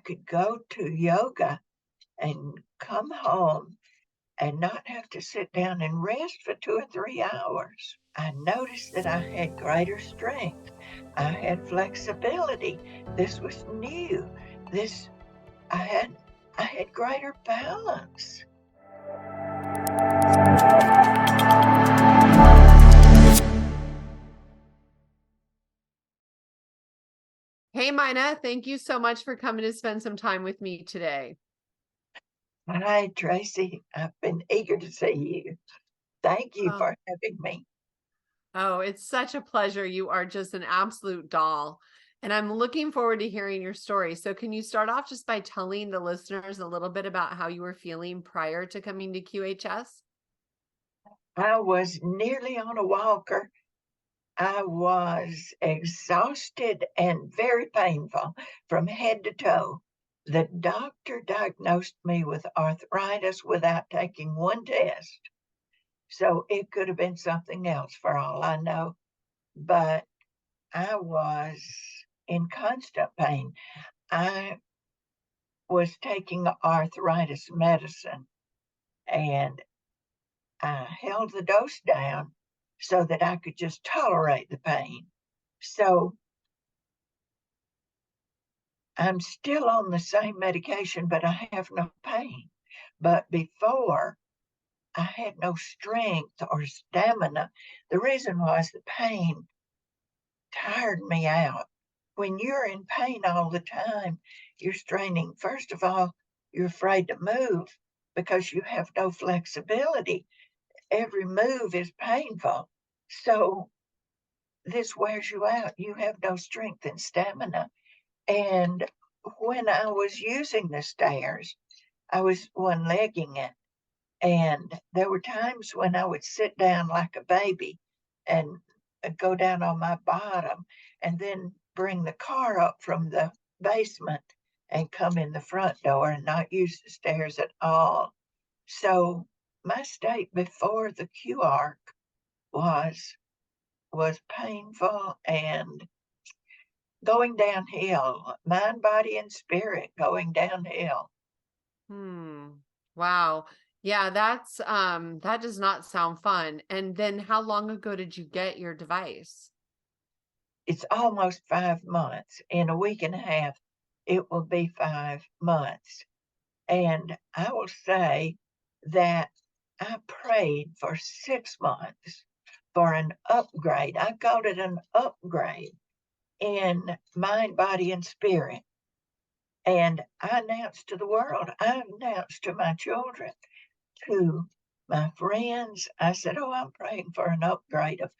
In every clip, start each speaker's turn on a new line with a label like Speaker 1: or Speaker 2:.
Speaker 1: could go to yoga and come home and not have to sit down and rest for 2 or 3 hours. I noticed that I had greater strength. I had flexibility. This was new. I had greater balance.
Speaker 2: Hey, Mina, thank you so much for coming to spend some time with me today.
Speaker 1: Hi, Tracy. I've been eager to see you. Thank you
Speaker 2: Oh.
Speaker 1: for having me.
Speaker 2: Oh, it's such a pleasure. You are just an absolute doll. And I'm looking forward to hearing your story. So, can you start off just by telling the listeners a little bit about how you were feeling prior to coming to QHS?
Speaker 1: I was nearly on a walker. I was exhausted and very painful from head to toe. The doctor diagnosed me with arthritis without taking one test. So it could have been something else for all I know. But I was in constant pain. I was taking arthritis medicine and I held the dose down so that I could just tolerate the pain. So I'm still on the same medication, but I have no pain. But before, I had no strength or stamina. The reason was the pain tired me out. When you're in pain all the time, you're straining. First of all, you're afraid to move because you have no flexibility. Every move is painful. So this wears you out. You have no strength and stamina. And when I was using the stairs, I was one-legging it. And there were times when I would sit down like a baby and go down on my bottom and then bring the car up from the basement and come in the front door and not use the stairs at all. So my state before the Q arc was painful and going downhill, mind, body, and spirit going downhill.
Speaker 2: Wow. Yeah, that does not sound fun. And then how long ago did you get your device?
Speaker 1: It's almost 5 months. In a week and a half, it will be 5 months. And I will say that I prayed for 6 months for an upgrade. I called it an upgrade in mind, body, and spirit. And I announced to the world, I announced to my children, to my friends, I said, "Oh, I'm praying for an upgrade of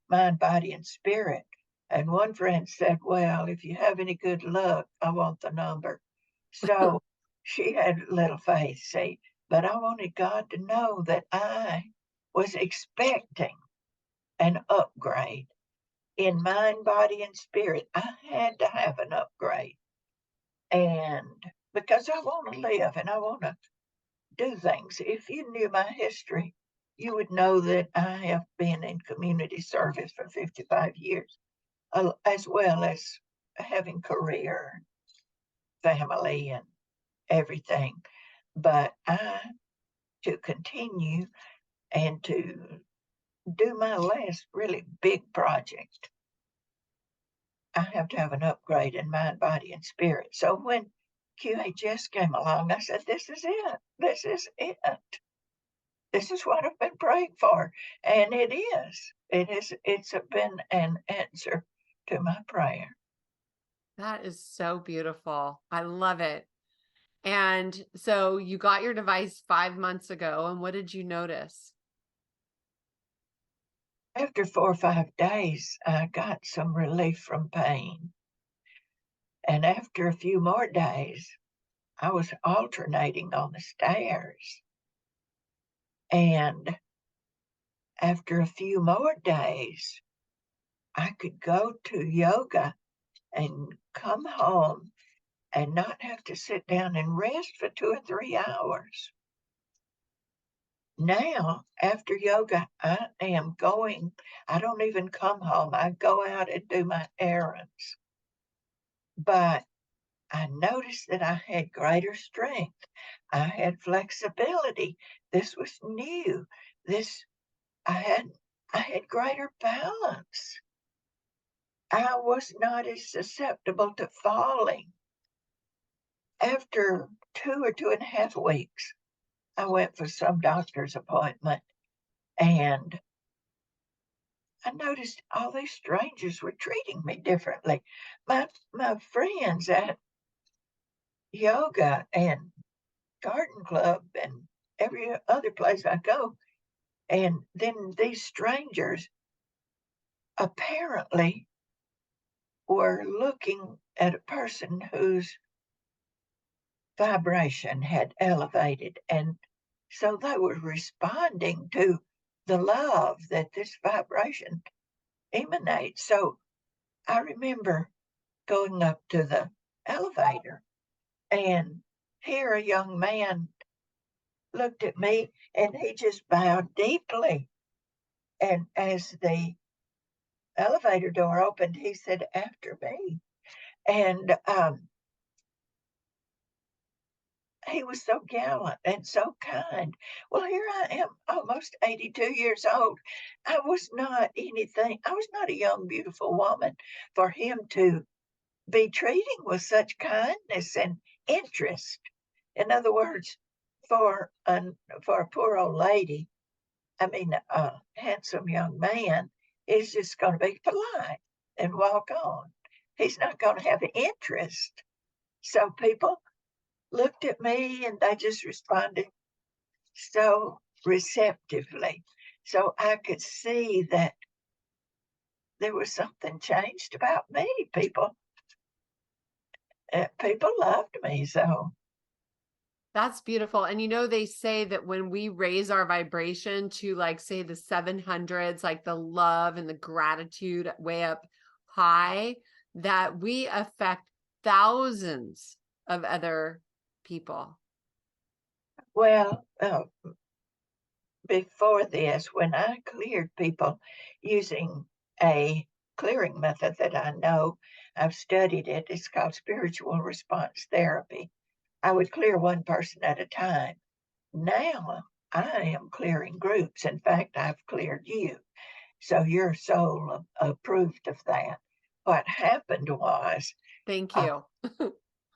Speaker 1: mind, body, and spirit." And one friend said, "Well, if you have any good luck, I want the number." So she had little faith, see, but I wanted God to know that I was expecting an upgrade in mind, body, and spirit. I had to have an upgrade. And because I want to live and I want to do things. If you knew my history, you would know that I have been in community service for 55 years, as well as having career, family, and everything. But to continue and to do my last really big project, I have to have an upgrade in mind, body, and spirit. So when QHS came along, I said, "This is it. This is it. This is what I've been praying for." And it is. It's been an answer to my prayer.
Speaker 2: That is so beautiful. I love it. And so you got your device 5 months ago, and what did you notice?
Speaker 1: After 4 or 5 days, I got some relief from pain. And after a few more days, I was alternating on the stairs. And after a few more days, I could go to yoga and come home and not have to sit down and rest for 2 or 3 hours. Now, after yoga, I don't even come home. I go out and do my errands. But I noticed that I had greater strength. I had flexibility. This was new. This I had I had greater balance. I was not as susceptible to falling. After 2 or 2.5 weeks, I went for some doctor's appointment, and I noticed all these strangers were treating me differently. My friends at yoga and garden club and every other place I go, and then these strangers apparently were looking at a person whose vibration had elevated, and so they were responding to the love that this vibration emanates. So I remember going up to the elevator, and here a young man looked at me and he just bowed deeply. And as the elevator door opened, he said, "After me." And he was so gallant and so kind. Well, here I am, almost 82 years old. I was not anything, I was not a young, beautiful woman for him to be treating with such kindness and interest. In other words, for for a poor old lady, I mean, a handsome young man is just going to be polite and walk on. He's not going to have interest. So people looked at me and they just responded so receptively. So I could see that there was something changed about me. People loved me. So
Speaker 2: That's beautiful. And they say that when we raise our vibration to, like, say, the 700s, like the love and the gratitude way up high, that we affect thousands of other people.
Speaker 1: well, before this, when I cleared people using a clearing method that I know, I've studied it, it's called spiritual response therapy. I would clear one person at a time. Now I am clearing groups. In fact, I've cleared you. So your soul approved of that. What happened was,
Speaker 2: Thank
Speaker 1: uh,
Speaker 2: you.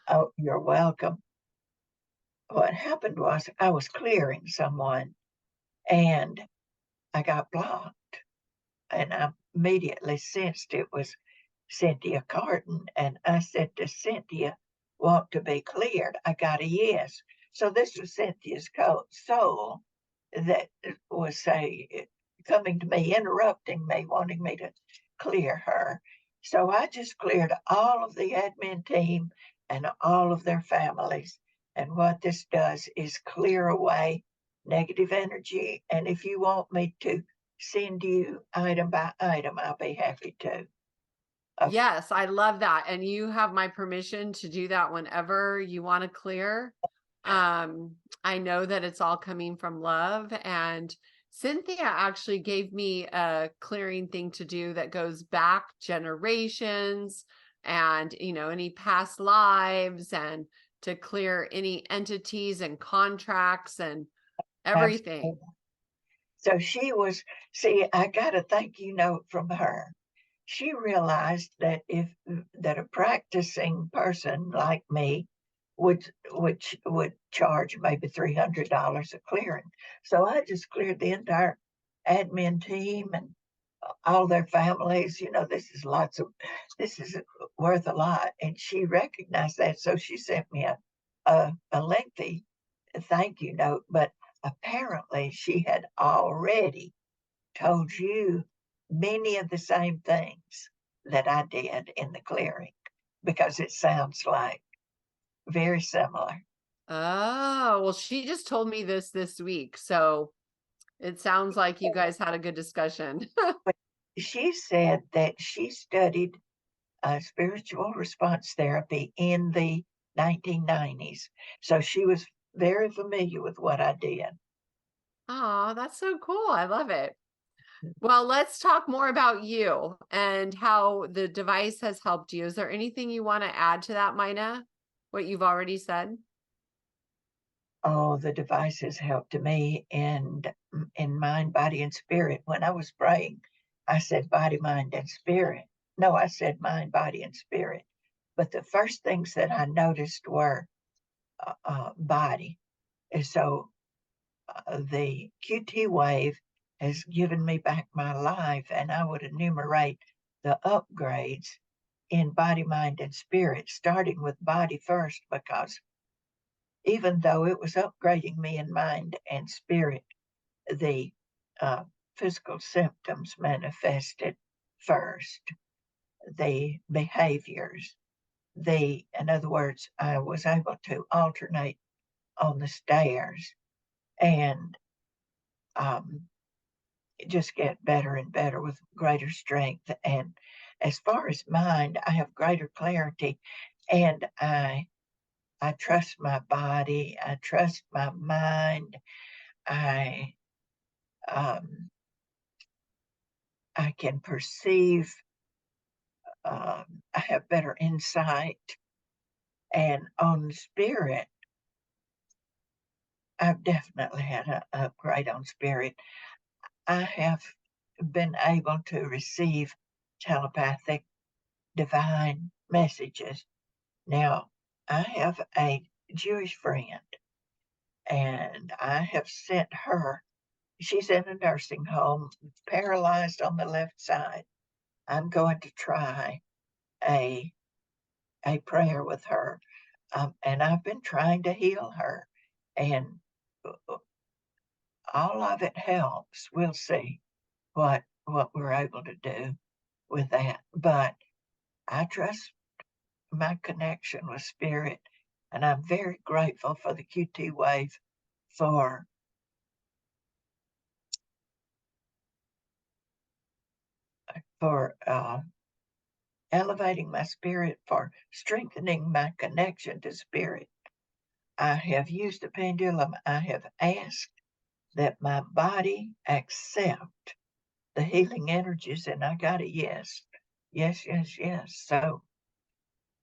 Speaker 1: oh, you're welcome. What happened was I was clearing someone and I got blocked. And I immediately sensed it was Cynthia Carton. And I said to Cynthia, "Want to be cleared?" I got a yes. So this was Cynthia's soul that was coming to me, interrupting me, wanting me to clear her. So I just cleared all of the admin team and all of their families. And what this does is clear away negative energy. And if you want me to send you item by item, I'll be happy to.
Speaker 2: Yes, I love that. And you have my permission to do that whenever you want to clear. I know that it's all coming from love. And Cynthia actually gave me a clearing thing to do that goes back generations and, any past lives, and to clear any entities and contracts and everything.
Speaker 1: Absolutely. So I got a thank you note from her. She realized that a practicing person like me would charge maybe $300 a clearing. So I just cleared the entire admin team and all their families. This is worth a lot, and she recognized that. So she sent me a lengthy thank you note, but apparently she had already told you many of the same things that I did in the clearing, because it sounds like very similar.
Speaker 2: Oh, well, she just told me this week. So it sounds like you guys had a good discussion.
Speaker 1: But she said that she studied spiritual response therapy in the 1990s. So she was very familiar with what I did.
Speaker 2: Oh, that's so cool. I love it. Well, let's talk more about you and how the device has helped you. Is there anything you want to add to that, Mina? what you've already said?
Speaker 1: Oh, the devices helped me in mind, body, and spirit. When I was praying, I said body, mind, and spirit. No, I said mind, body, and spirit. But the first things that I noticed were body. And so the QTWave has given me back my life, and I would enumerate the upgrades in body, mind, and spirit, starting with body first, because even though it was upgrading me in mind and spirit, the uh, physical symptoms manifested first, the behaviors, in other words, I was able to alternate on the stairs and um, just get better and better with greater strength. And as far as mind, I have greater clarity, and I trust my body. I trust my mind. I um, I can perceive. I have better insight, and on spirit, I've definitely had an upgrade on spirit. I have been able to receive telepathic divine messages. Now, I have a Jewish friend, and I have sent her. She's in a nursing home, paralyzed on the left side. I'm going to try a prayer with her, and I've been trying to heal her, and all of it helps. We'll see what we're able to do with that, but I trust my connection with spirit, and I'm very grateful for the QTWave for for elevating my spirit, for strengthening my connection to spirit. I have used the pendulum. I have asked that my body accept the healing energies, and I got a yes. Yes, yes, yes. So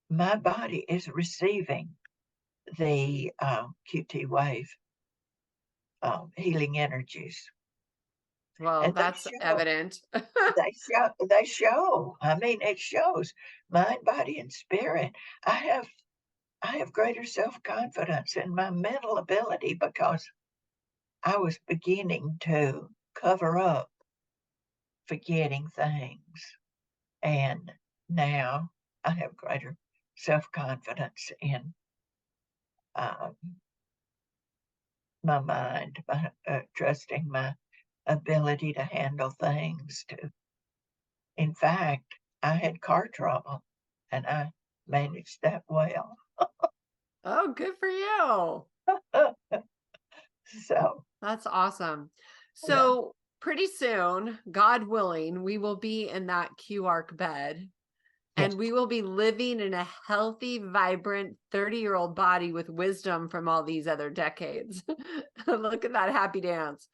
Speaker 1: my body is receiving the QTWave healing energies,
Speaker 2: Well,
Speaker 1: and they
Speaker 2: that's
Speaker 1: show.
Speaker 2: evident.
Speaker 1: They show. I mean, it shows mind, body, and spirit. I have I have greater self-confidence in my mental ability because I was beginning to cover up forgetting things. And now I have greater self-confidence in um, my mind, trusting my ability to handle things. In fact, I had car trouble, and I managed that well.
Speaker 2: Oh, good for you.
Speaker 1: So,
Speaker 2: That's awesome.
Speaker 1: yeah,
Speaker 2: So pretty soon, God willing, we will be in that QARC bed
Speaker 1: yes.
Speaker 2: and we will be living in a healthy, vibrant 30-year-old body with wisdom from all these other decades. Look at that happy dance.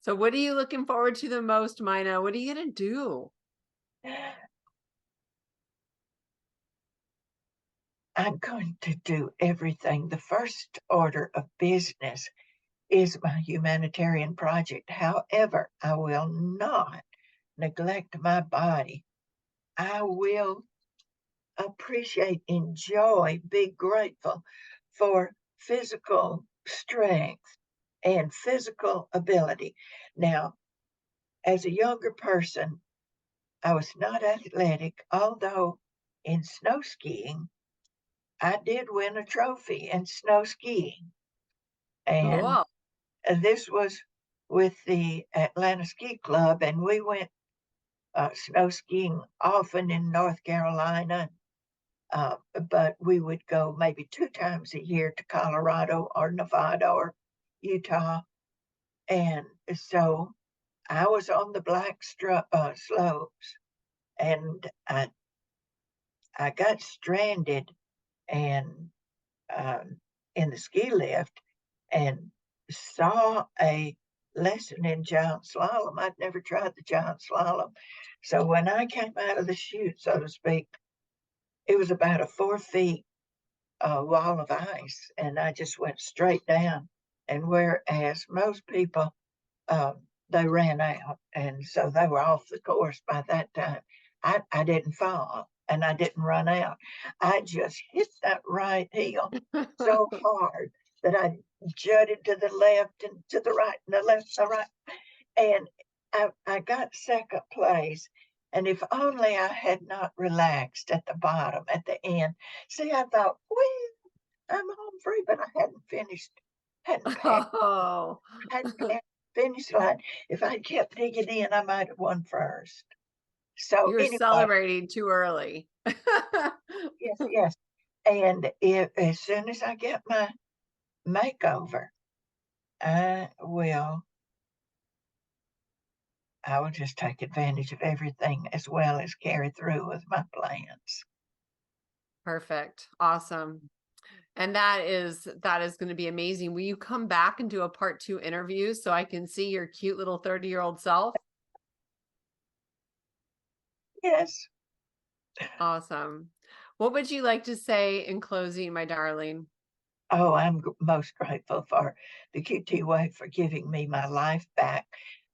Speaker 2: So what are you looking forward to the most, Mina? What are you going to do?
Speaker 1: I'm going to do everything. The first order of business is my humanitarian project. However, I will not neglect my body. I will appreciate, enjoy, be grateful for physical strength and physical ability. Now, as a younger person, I was not athletic, although in snow skiing, I did win a trophy in snow skiing. And
Speaker 2: Cool.
Speaker 1: this was with the Atlanta Ski Club, and we went snow skiing often in North Carolina, but we would go maybe 2 times a year to Colorado or Nevada or Utah. And so I was on the black slopes, and I got stranded and in the ski lift and saw a lesson in giant slalom. I'd never tried the giant slalom. So when I came out of the chute, so to speak, it was about a 4 feet a wall of ice, and I just went straight down. And whereas most people, they ran out, and so they were off the course by that time. I didn't fall, and I didn't run out. I just hit that right heel so hard that I jutted to the left and to the right, and the left to the right, and I got second place. And if only I had not relaxed at the bottom, at the end. See, I thought, well, I'm home free, but I hadn't passed,
Speaker 2: Oh,
Speaker 1: hadn't passed the finish line. If I'd kept digging in, I might have won first. So
Speaker 2: you were
Speaker 1: anyway,
Speaker 2: celebrating too early.
Speaker 1: yes, yes. And as soon as I get my makeover, I will I will just take advantage of everything as well as carry through with my plans.
Speaker 2: Perfect. Awesome. And that is going to be amazing. Will you come back and do a part 2 interview so I can see your cute little 30-year-old self?
Speaker 1: Yes.
Speaker 2: Awesome. What would you like to say in closing, my darling?
Speaker 1: Oh, I'm most grateful for the QTWave for giving me my life back.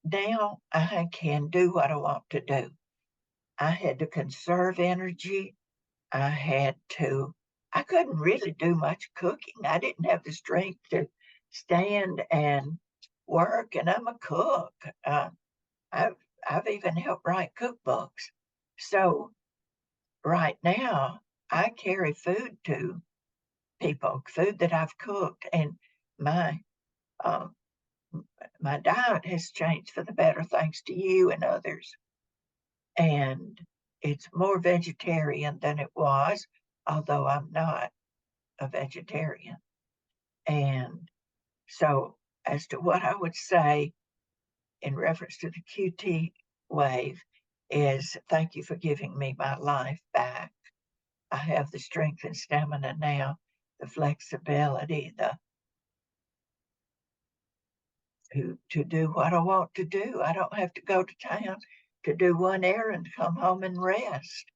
Speaker 1: Now I can do what I want to do. I had to conserve energy. I couldn't really do much cooking. I didn't have the strength to stand and work, and I'm a cook. I've, I've even helped write cookbooks. So right now, I carry food to people, food that I've cooked, and my um, my diet has changed for the better thanks to you and others. And it's more vegetarian than it was, although I'm not a vegetarian. And so, as to what I would say in reference to the QT wave, is thank you for giving me my life back. I have the strength and stamina now, the flexibility, to do what I want to do. I don't have to go to town to do one errand, come home and rest.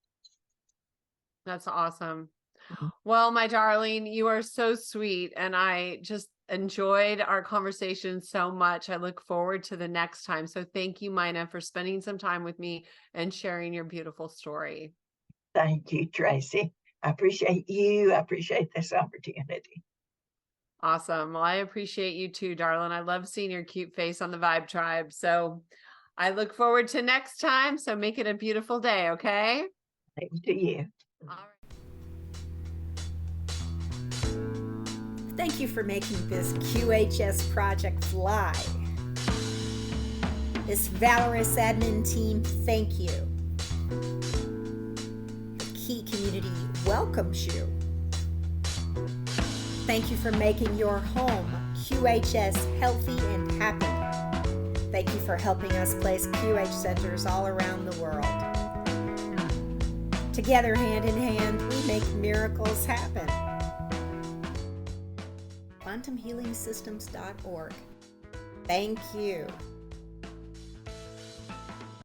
Speaker 2: That's awesome.
Speaker 1: Mhm.
Speaker 2: Well, my darling, you are so sweet. And I just enjoyed our conversation so much. I look forward to the next time. So thank you, Mina, for spending some time with me and sharing your beautiful story.
Speaker 1: Thank you, Tracy. I appreciate you. I appreciate this opportunity.
Speaker 2: Awesome. Well, I appreciate you too, darling. I love seeing your cute face on the Vibe Tribe. So I look forward to next time. So make it a beautiful day, okay?
Speaker 1: Same to you.
Speaker 2: All right.
Speaker 3: Thank you for making this QHS project fly. This valorous admin team, thank you. The Key community welcomes you. Thank you for making your home QHS healthy and happy. Thank you for helping us place QH centers all around the world. Together, hand in hand, we make miracles happen. QuantumHealingSystems.org. Thank you.